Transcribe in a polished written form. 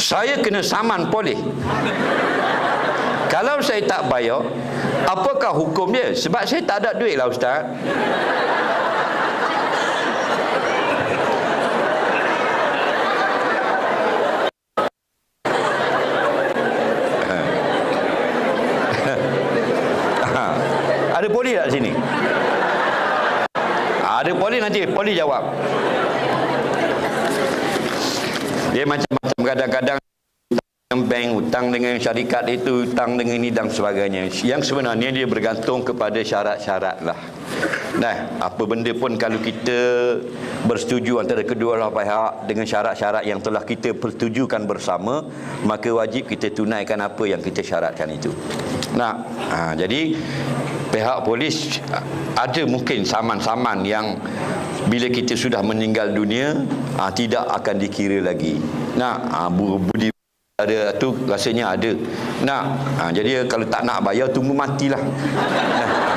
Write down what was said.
saya kena saman polis. Kalau saya tak bayar, apakah hukum dia? Sebab saya tak ada duit lah Ustaz. Ada polis tak sini? Ada polis, nanti polis jawab. Dia macam-macam, kadang-kadang dengan bank, hutang dengan syarikat itu, hutang dengan ini dan sebagainya. Yang sebenarnya dia bergantung kepada syarat-syarat lah. Nah, apa benda pun kalau kita bersetuju antara kedua belah pihak dengan syarat-syarat yang telah kita persetujukan bersama, maka wajib kita tunaikan apa yang kita syaratkan itu. Nah, jadi pihak polis ada mungkin saman-saman yang bila kita sudah meninggal dunia tidak akan dikira lagi. Nah, budi ada tu rasanya ada. Nah, jadi kalau tak nak bayar tunggu matilah. Nah,